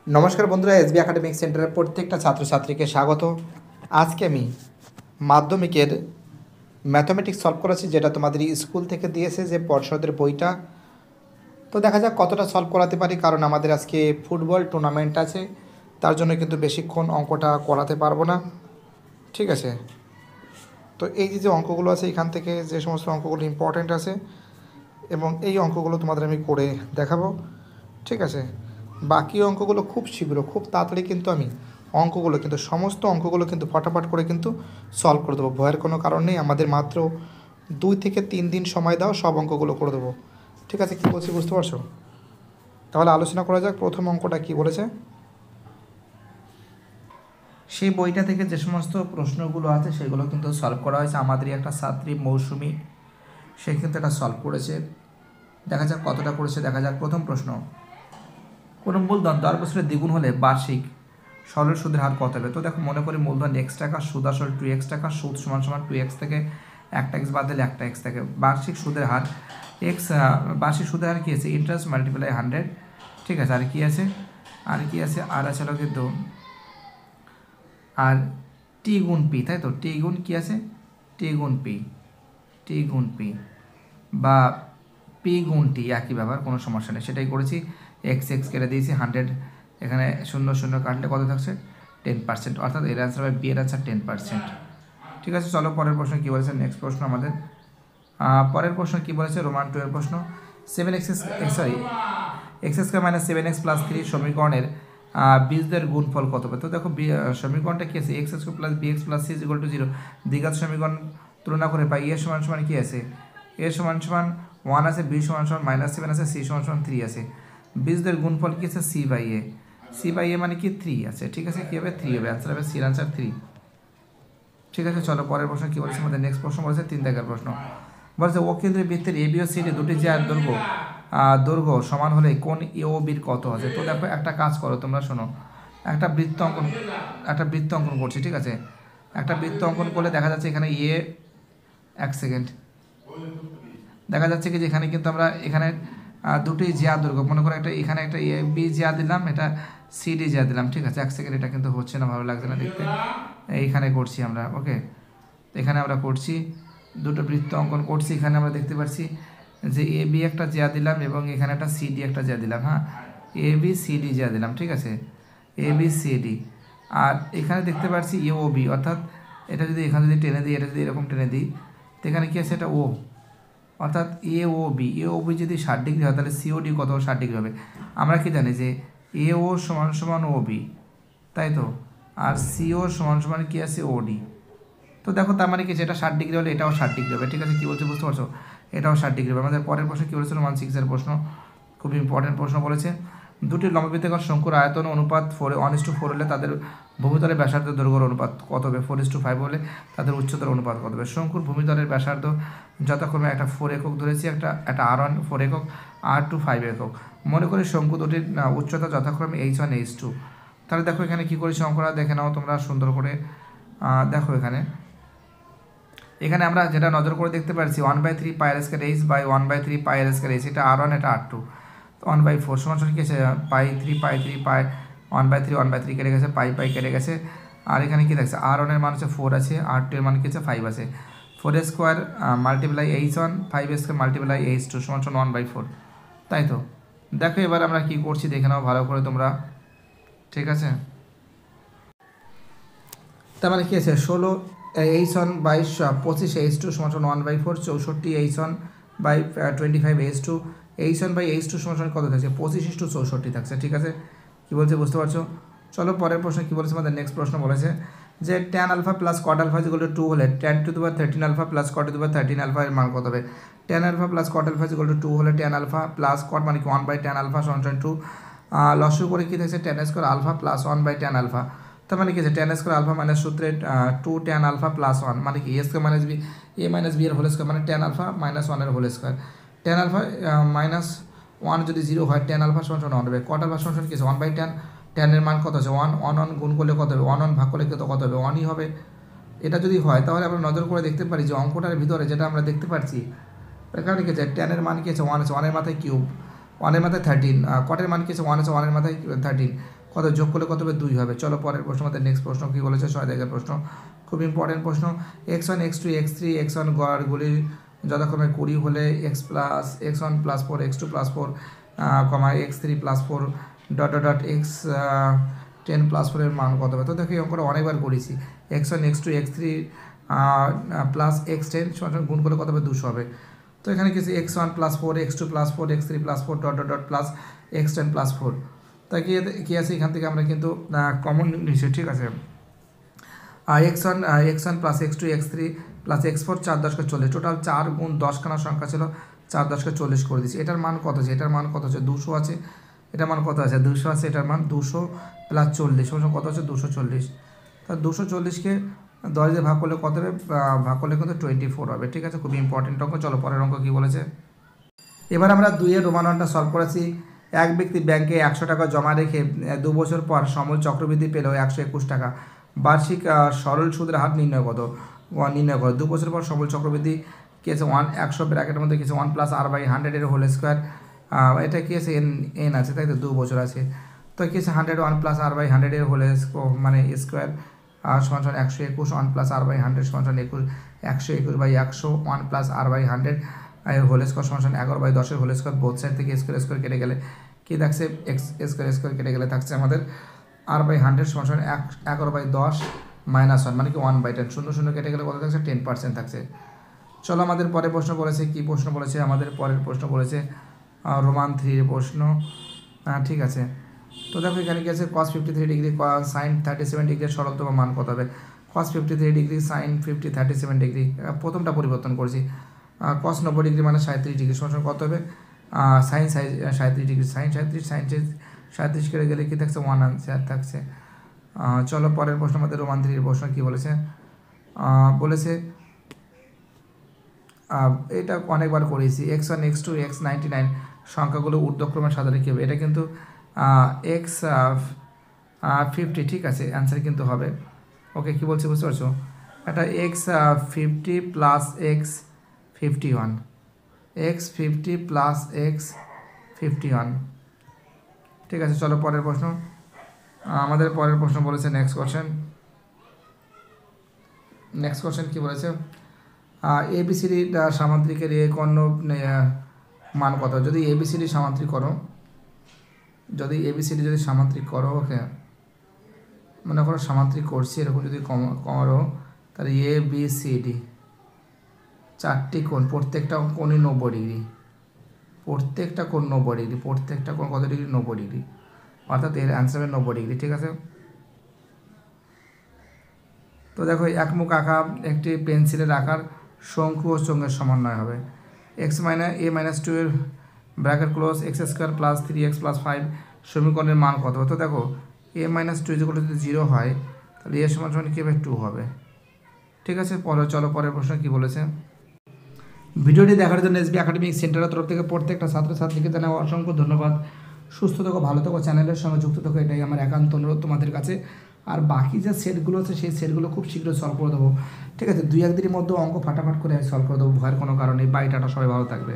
নমস্কার বন্ধুরা, SB academic সেন্টারের প্রত্যেকটা ছাত্রছাত্রীকে স্বাগত। আজকে আমি মাধ্যমিকের ম্যাথমেটিক্স সলভ করেছি, যেটা তোমাদের স্কুল থেকে দিয়েছে যে পর্ষদের বইটা। তো দেখা যাক কতটা সলভ করাতে পারি, কারণ আমাদের আজকে ফুটবল টুর্নামেন্ট আছে, তার জন্য কিন্তু বেশিক্ষণ অঙ্কটা করাতে পারবো না। ঠিক আছে, তো এই যে অঙ্কগুলো আছে এখান থেকে যে সমস্ত অঙ্কগুলো ইম্পর্ট্যান্ট আছে এবং এই অঙ্কগুলো তোমাদের আমি করে দেখাবো। ঠিক আছে, বাকি অঙ্কগুলো খুব শীঘ্র, খুব তাড়াতাড়ি কিন্তু আমি সমস্ত অঙ্কগুলো কিন্তু ফটাফট করে কিন্তু সলভ করে দেবো। ভয়ের কোনো কারণ নেই, আমাদের মাত্র 2 থেকে 3 দিন সময় দাও, সব অঙ্কগুলো করে দেবো। ঠিক আছে, কী বলছি বুঝতে পারছো? তাহলে আলোচনা করা যাক। প্রথম অঙ্কটা কী বলেছে, সেই বইটা থেকে যে সমস্ত প্রশ্নগুলো আছে সেগুলো কিন্তু সলভ করা হয়েছে। আমাদেরই একটা ছাত্রী মৌসুমি, সে কিন্তু এটা সলভ করেছে। দেখা যাক কতটা করেছে, দেখা যাক। প্রথম প্রশ্ন, কোনো মূলধন 10 বছরের দ্বিগুণ হলে বার্ষিক সরল সুদের হার কত হবে? তো দেখো, মনে করি মূলধন x টাকা, সুদ আসল 2x টাকা, সুদ সমান সমান 2x থেকে একটা x বাদ দিলে একটা x থাকে। বার্ষিক সুদের হার বার্ষিক সুদের হার কী আছে? Interest multiply 100। ঠিক আছে, আর কি আছে? আর আছে হলো কিন্তু আর টি গুণ পি, তাই তো? টি গুণ কী আছে? টি গুণ পি বা পি গুণ টি, একই ব্যাপার, কোনো সমস্যা নেই। সেটাই করেছি। এক্স কেটে দিয়েছি, 100 এখানে শূন্য শূন্য কাটলে কত থাকছে? 10%, অর্থাৎ এর অ্যান্সার হবে বি এর অ্যান্সার 10%। ঠিক আছে, চলো পরের প্রশ্ন কী বলেছে। নেক্সট প্রশ্ন আমাদের পরের প্রশ্ন কী বলেছে? রোমান 2 এর প্রশ্ন। 7x square minus 7x plus 3 সমীকরণের বীজদের গুণফল কত হবে? তো দেখো, সমীকরণটা কী আছে? X square plus B X plus C equal to 0। দ্বিঘাত সমীকরণ তুলনা করে পাই এ সমান সমান কী আছে? এ সমান সমান 1 আছে, বি সমান সমান -7 আছে, সি সমান সমান 3 আছে। বীজদের গুণফল কী আছে? সি বাই এ মানে কি 3 আছে। ঠিক আছে, কী হবে? 3 হবে, অ্যান্সার হবে সির অ্যান্সার 3। ঠিক আছে, চলো পরের প্রশ্ন কী বলেছে আমাদের। নেক্সট প্রশ্ন বলেছে 3 দাগের প্রশ্ন। বলেছে ও কেন্দ্রের বৃত্তের এ বি ও সিডি দুটি যে দৈর্ঘ্য সমান হলে কোন এ ও বির কত আছে? তো দেখো, একটা কাজ করো তোমরা, শোনো। একটা বৃত্ত অঙ্কন করছি। ঠিক আছে, একটা বৃত্ত অঙ্কন করলে দেখা যাচ্ছে এখানে এক সেকেন্ড, দেখা যাচ্ছে কি যে এখানে কিন্তু আমরা এখানে দুটি জিয়া দৈর্ঘ্য, মনে করো একটা এখানে একটা এ বি জিয়া দিলাম, এটা সিডি জিয়া দিলাম। ঠিক আছে, এক সেকেন্ড, এটা কিন্তু হচ্ছে না, ভালো লাগছে না দেখতে। এইখানে করছি আমরা, ওকে। এখানে আমরা করছি, দুটো বৃত্ত অঙ্কন করছি। এখানে আমরা দেখতে পাচ্ছি যে এ বি একটা জিয়া দিলাম এবং এখানে একটা সিডি একটা জিয়া দিলাম। হ্যাঁ, এ বি সিডি জিয়া দিলাম। ঠিক আছে, এ বি সিডি। আর এখানে দেখতে পাচ্ছি এ ও বি, অর্থাৎ এটা যদি এখানে যদি টেনে দিই, এটা যদি এরকম টেনে দিই, তো এখানে কী আছে? এটা ও, অর্থাৎ এ ও বি যদি 60 ডিগ্রি হয়, তাহলে সিওডি কত? 60 ডিগ্রি হবে। আমরা কি জানি যে এ ও সমান সমান ও বি, তাই তো? আর সিও সমান সমান কী আছে? ওডি। তো দেখো, তার মানে কি, যেটা 60 ডিগ্রি হলে এটাও 60 ডিগ্রি হবে। ঠিক আছে, কী বলছে বুঝতে পারছো? এটাও 60 ডিগ্রি হবে। আমাদের পরের প্রশ্ন কী বলেছে? রোমান 6 এর প্রশ্ন, খুব ইম্পর্টেন্ট প্রশ্ন বলেছে। দুটি লম্ববৃত্তাকার শঙ্কুর আয়তন অনুপাত 1:4 হলে তাদের ভূমিতলের ব্যাসার্ধ দৈর্ঘ্যের অনুপাত কত হবে? 4:5 হলে তাদের উচ্চতার অনুপাত কত হবে? শঙ্কুর ভূমিতলের ব্যাসার্ধ যথাক্রমে একটা 4 একক ধরেছি, একটা R1 4 একক, R2 5 একক। মনে করি শঙ্কু দুটির উচ্চতা যথাক্রমে H1 H2। তাহলে দেখো এখানে কী করেছি অঙ্কটা দেখে নাও তোমরা সুন্দর করে। দেখো এখানে আমরা যেটা নজর করে দেখতে পাচ্ছি 1/3 pi r square h by 1/3 pi r square h, এটা R1 এটা R2। তো 1/4 সমান সমান কি আছে? পাই 1/3 কেটে গেছে, পাই কেটে গেছে। আর এখানে কি দেখছে? R1 এর মান হচ্ছে 4 আছে, R2 এর মান কি আছে? 5 আছে। 4 square multiply H1, 5 square multiply H2 সমান সমান 1/4, তাই তো? দেখো এবার আমরা কি করছি দেখে নাও ভালো করে তোমরা। ঠিক আছে, তার মানে কি আছে? 16 H1 বাই 25 H2 সমান সমান 1/4, 64 H1 by 25 H2। H1 by H2 সমান সমান কত থাকছে? 25:64 থাকছে। ঠিক আছে, কী বলছে বুঝতে পারছো? চলো পরের প্রশ্ন কী বলেছে আমাদের। নেক্সট প্রশ্ন বলেছে যে tan alpha plus cot alpha equal to 2 হলে tan to the power 13 alpha plus cot to the power 13 alpha এর মান কত হবে? tan alpha plus cot alpha equal to 2 হলে tan আলফা প্লাস কট মানে কি 1/tan আলফা সমান সমান 2। লসু করে কি থাকছে? tan square alpha plus 1/tan alpha. তার মানে কি আছে? tan স্কোয়ার আলফা মাইনাস সূত্রে 2 tan আলফা প্লাস 1 মানে কি A square minus B, A minus B এর হোল স্কোয়ার মানে tan আলফা মাইনাস 1 এর whole square. tan alpha minus 1 যদি 0 হয়, tan আলফা সমান সমান 1 হবে। কট আলফা সমান সমান কি আছে? 1/tan, tan এর মান কত আছে? 1 গুণ করলে কত হবে? 1 ভাগ করলে কত হবে? 1ই হবে। এটা যদি হয় তাহলে আমরা নজর করে দেখতে পারি যে অঙ্কটার ভিতরে যেটা আমরা দেখতে পাচ্ছি এখানে কি আছে? tan এর মান কি আছে? 1 আছে, 1 এর মাথায় কিউব, 1 এর মাথায় 13। কটের মান কি আছে? 1 আছে, 1 এর মাথায় 13। কত যোগ করলে কত হবে 2 হবে। চলো পরের প্রশ্ন, আমাদের নেক্সট প্রশ্ন কী বলেছে, 6 দাগের প্রশ্ন, খুব ইম্পর্টেন্ট প্রশ্ন। x1 x2 x3 x1 গড়গুলি যথাক্রমে 20 হলে x1 plus 4 x2 plus 4 x3 plus 4 x10 plus 4 এর মান কত হবে। তো দেখো এই অঙ্কটা অনেকবার করেছি। x1 x2 x3 plus x10 গুণ করলে কত হবে 200 হবে। তো এখানে কিছু x1 plus 4 x2 plus 4 x3 plus 4 plus x10 plus 4। তাই কি আছে এখান থেকে আমরা কিন্তু কমন নিচ্ছি, ঠিক আছে। x1 plus x2 x3 plus x4 4 10 কে 40, টোটাল 4 গুণ 10 খানা সংখ্যা ছিল, 4 10 কে 40 করে দিচ্ছি। এটার মান কত আছে, এটার মান কত আছে 200 আছে, এটার মান কত আছে 200 আছে, এটার মান 200 প্লাস 40 কত আছে 240। তা 240কে 10 দিয়ে ভাগ করলে কত হবে, ভাগ করলে কিন্তু 24 হবে, ঠিক আছে। খুবই ইম্পর্টেন্ট অঙ্ক। চলো পরের অঙ্ক কী বলেছে। এবার আমরা 2 এর রোমান ওয়ানটা সলভ করেছি। এক ব্যক্তি ব্যাংকে 100 টাকা জমা রেখে 2 বছর পর সমল চক্রবৃদ্ধি পেল 121 টাকা। বার্ষিক সরল সুদের হার নির্ণয় করো। 2 বছর পর সমল চক্রবৃদ্ধি কী আছে 100 ব্র্যাকেটের মধ্যে কিছু 1 প্লাস r বাই 100 এর হোল স্কোয়ার। এটা কী আছে n আছে, তাই তো 2 বছর আছে। তো কী আছে 101 প্লাস r বাই 100 এর হোল মানে স্কোয়ার সমান 121, 1 প্লাস r বাই 100 সমান 121 বাই 100, 1 প্লাস r বাই 100 এর হোল স্কোয়ার সমান 11 বাই 10 এর হোল স্কোয়ার। বোথ সাইড থেকে স্কোয়ার কেটে গেলে কী থাকছে, স্কোয়ার কেটে গেলে থাকছে আমাদের r বাই 100 সমান 11 বাই 10 মাইনাস 1 মানে কি 1 বাই 10, 0 কেটে গেলে কত থাকছে 10% থাকছে। চলো আমাদের পরের প্রশ্ন বলেছে, কী প্রশ্ন বলেছে, আমাদের পরের প্রশ্ন বলেছে রোমান 3 এর প্রশ্ন, ঠিক আছে। তো দেখো এখানে কি আছে cos 53 ডিগ্রি sin 37 ডিগ্রির সরলতম মান কত হবে। cos 53 ডিগ্রি sin 37 ডিগ্রি, প্রথমটা পরিবর্তন করছি। cos 90 ডিগ্রি মানে 37 ডিগ্রি সমান কত হবে, sin 37 ডিগ্রি sin 37 কেটে গেলে কী থাকছে 1 আনসার থাকছে। চলো পরের প্রশ্ন, আমাদের রোমান 3 এর প্রশ্ন কী বলেছে, বলেছে এটা অনেকবার করেছি। x1 x2 x99 সংখ্যাগুলো ঊর্ধ্বক্রমে সাজালে কী হবে। এটা কিন্তু x50, ঠিক আছে, অ্যান্সার কিন্তু হবে। ওকে কী বলছি বুঝতে পারছো, এটা x50 plus x51, x50 plus x51, ঠিক আছে। চলো পরের প্রশ্ন, আমাদের পরের প্রশ্ন বলেছে নেক্সট কোশ্চেন কী বলেছে, ABCD সামান্তরিকের এ কর্ণ মান কত। যদি ABCD সামান্তরিক করো, যদি সামান্তরিক করো, ওকে মনে করো সামান্তরিক করছি, এরকম যদি করো তাহলে ABCD 4টি কোণ, প্রত্যেকটা কোণই 90 ডিগ্রি, প্রত্যেকটা কোণ 90 ডিগ্রি, প্রত্যেকটা কোণ কত ডিগ্রি 90 ডিগ্রি, অর্থাৎ এর অ্যান্সার হবে 90 ডিগ্রি, ঠিক আছে। তো দেখো একমুখ আঁকা একটি পেন্সিলের আকার শঙ্কু ও চোঙের সমন্বয় হবে। a - 2 এর bracket close x² plus 3x plus 5 সমীকরণের মান কত। তো দেখো a - 2 যদি 0 হয় তাহলে a সমান কী হবে 2 হবে, ঠিক আছে। চলো পরের প্রশ্ন কী বলেছে। ভিডিওটি দেখার জন্য SB একাডেমিক সেন্টারের তরফ থেকে প্রত্যেকটা ছাত্রছাত্রীকে জানাই অসংখ্য ধন্যবাদ। সুস্থ থেকো, ভালো থেকো, চ্যানেলের সঙ্গে যুক্ত থেকো, এটাই আমার একান্ত অনুরোধ তোমাদের কাছে। আর বাকি যে সেটগুলো আছে সেই সেটগুলো খুব শীঘ্রই সলভ করে দেবো, ঠিক আছে। 2-1 দিনের মধ্যে অঙ্ক ফাটাফাট করে সলভ করে দেবো, ভয়ের কোনো কারণ নেই। বাই, টাটা, সবাই ভালো থাকবে।